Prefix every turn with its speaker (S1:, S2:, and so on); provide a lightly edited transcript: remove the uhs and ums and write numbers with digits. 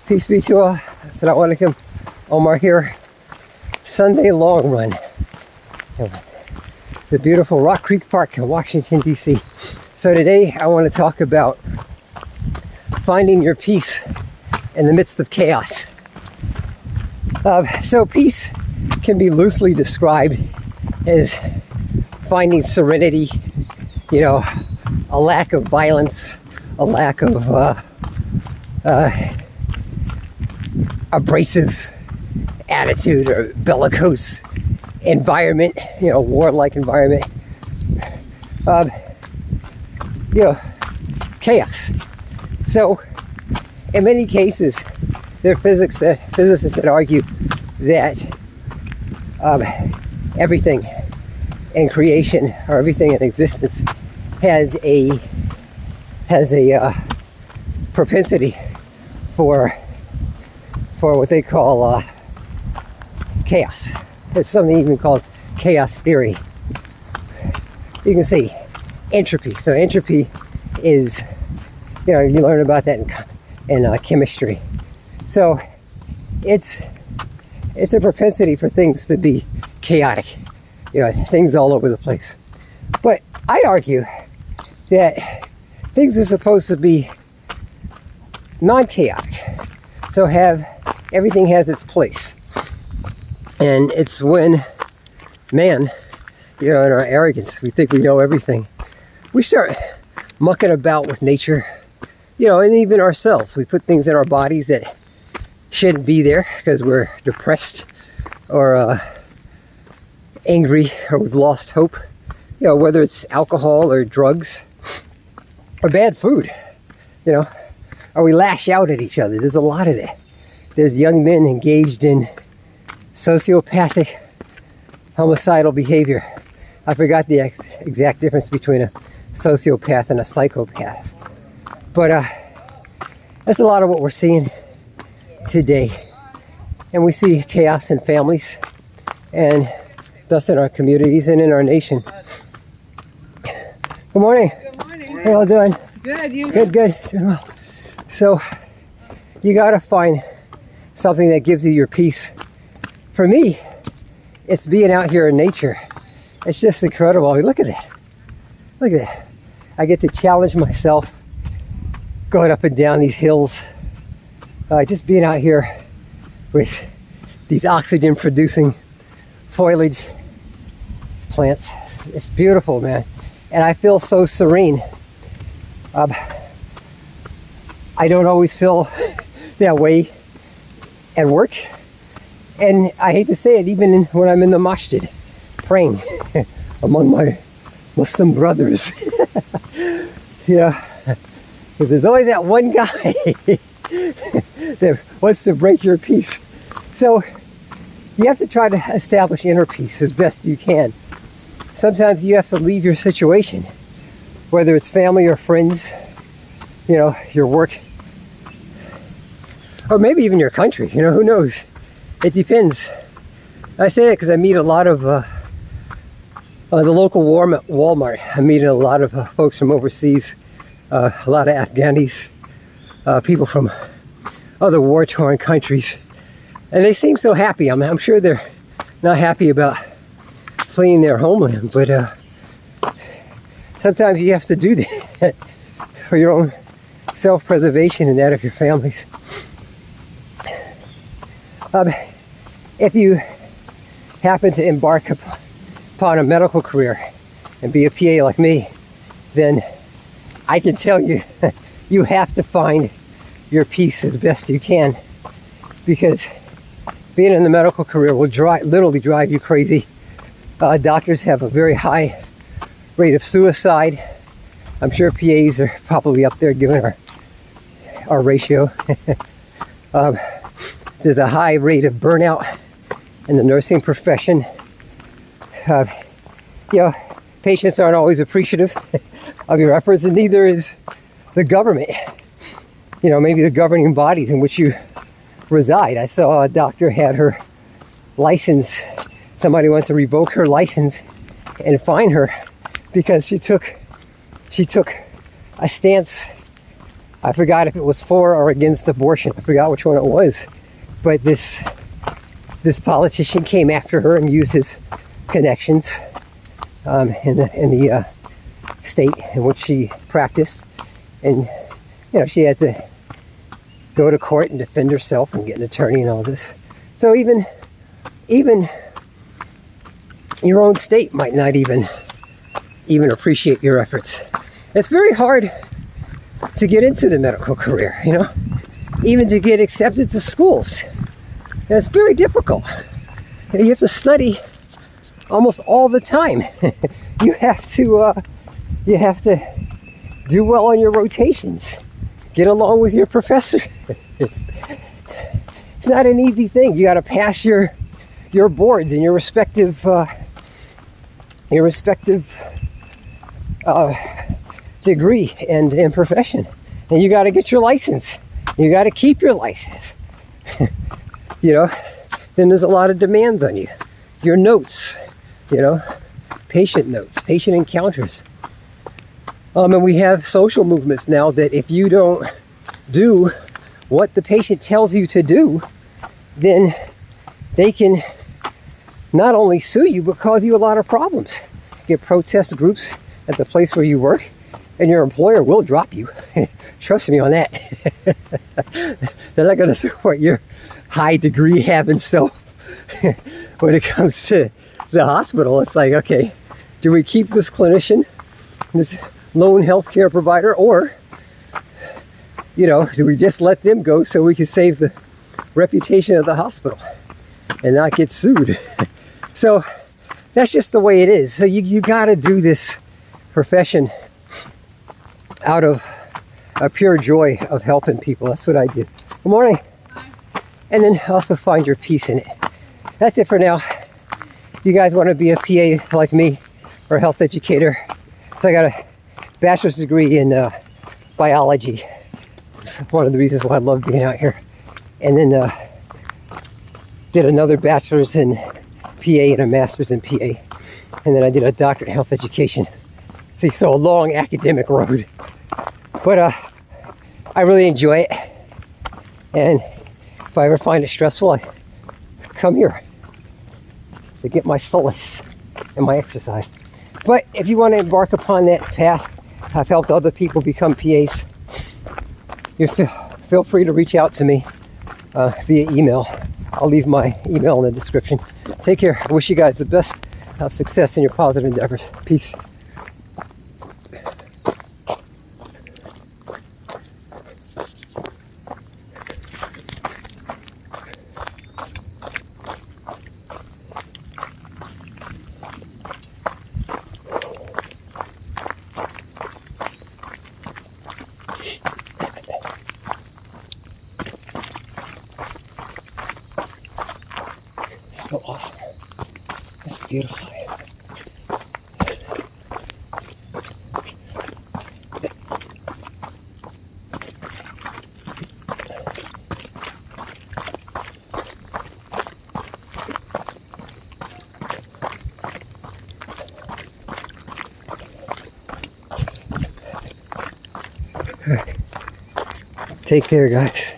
S1: Peace be to you all. Assalamu alaikum. Omar here. Sunday long run. The beautiful Rock Creek Park in Washington, D.C. So today I want to talk about finding your peace in the midst of chaos. So peace can be loosely described as finding serenity, a lack of violence, a lack of abrasive attitude or bellicose environment, warlike environment, chaos. So in many cases, there are physicists that argue that everything in creation or everything in existence has a propensity for what they call chaos. There's something even called chaos theory. You can see entropy. So entropy is, you learn about that in chemistry. So it's a propensity for things to be chaotic, things all over the place. But I argue that things are supposed to be non-chaotic. So everything has its place. And it's when man, in our arrogance, we think we know everything, we start mucking about with nature, and even ourselves. We put things in our bodies that shouldn't be there because we're depressed or angry or we've lost hope, whether it's alcohol or drugs or bad food, or we lash out at each other. There's a lot of that. There's young men engaged in sociopathic, homicidal behavior. I forgot the exact difference between a sociopath and a psychopath. But that's a lot of what we're seeing today. And we see chaos in families and thus in our communities and in our nation. Good morning.
S2: Good morning.
S1: How y'all doing?
S2: Good. You?
S1: Good. Doing well. So you gotta find something that gives you your peace. For me, it's being out here in nature. It's just incredible. I mean, look at that. Look at that. I get to challenge myself going up and down these hills. Just being out here with these oxygen producing foliage plants. It's beautiful, man. And I feel so serene. I don't always feel that way at work. And I hate to say it, even when I'm in the masjid, praying among my Muslim brothers. Because there's always that one guy that wants to break your peace. So you have to try to establish inner peace as best you can. Sometimes you have to leave your situation, whether it's family or friends, your work, or maybe even your country, who knows? It depends. I say that because I meet a lot of the local Walmart. I meet a lot of folks from overseas, a lot of Afghanis, people from other war-torn countries, and they seem so happy. I'm sure they're not happy about fleeing their homeland, but sometimes you have to do that for your own self-preservation and that of your families. If you happen to embark upon a medical career and be a PA like me, then I can tell you, you have to find your peace as best you can, because being in the medical career will literally drive you crazy. Doctors have a very high rate of suicide. I'm sure PAs are probably up there given our ratio. There's a high rate of burnout in the nursing profession. Patients aren't always appreciative of your efforts, and neither is the government. Maybe the governing bodies in which you reside. I saw a doctor had her license. Somebody wants to revoke her license and fine her because she took a stance I forgot if it was for or against abortion. I forgot which one it was. But this politician came after her and used his connections in the state in which she practiced. And, she had to go to court and defend herself and get an attorney and all this. So even your own state might not even appreciate your efforts. It's very hard to get into the medical career, even to get accepted to schools. And it's very difficult. You have to study almost all the time. You have to do well on your rotations. Get along with your professor. It's not an easy thing. You got to pass your boards in your respective degree and profession, and you got to get your license. You got to keep your license. Then there's a lot of demands on you. Your notes, patient notes, patient encounters. And we have social movements now that if you don't do what the patient tells you to do, then they can not only sue you, but cause you a lot of problems. Get protest groups at the place where you work, and your employer will drop you. Trust me on that. They're not going to support your high degree having self. When it comes to the hospital, it's like, okay, do we keep this clinician, this lone healthcare provider, or do we just let them go so we can save the reputation of the hospital and not get sued? So that's just the way it is. So you got to do this profession out of a pure joy of helping people. That's what I do. Good morning.
S2: Hi.
S1: And then also find your peace in it. That's it for now. You guys want to be a PA like me or a health educator? So I got a bachelor's degree in biology. It's one of the reasons why I love being out here. And then did another bachelor's in PA and a master's in PA. And then I did a doctorate in health education. See, so a long academic road. But I really enjoy it. And if I ever find it stressful, I come here to get my solace and my exercise. But if you want to embark upon that path, I've helped other people become PAs. Feel free to reach out to me via email. I'll leave my email in the description. Take care. I wish you guys the best of success in your positive endeavors. Peace. So awesome. It's beautiful. Take care, guys.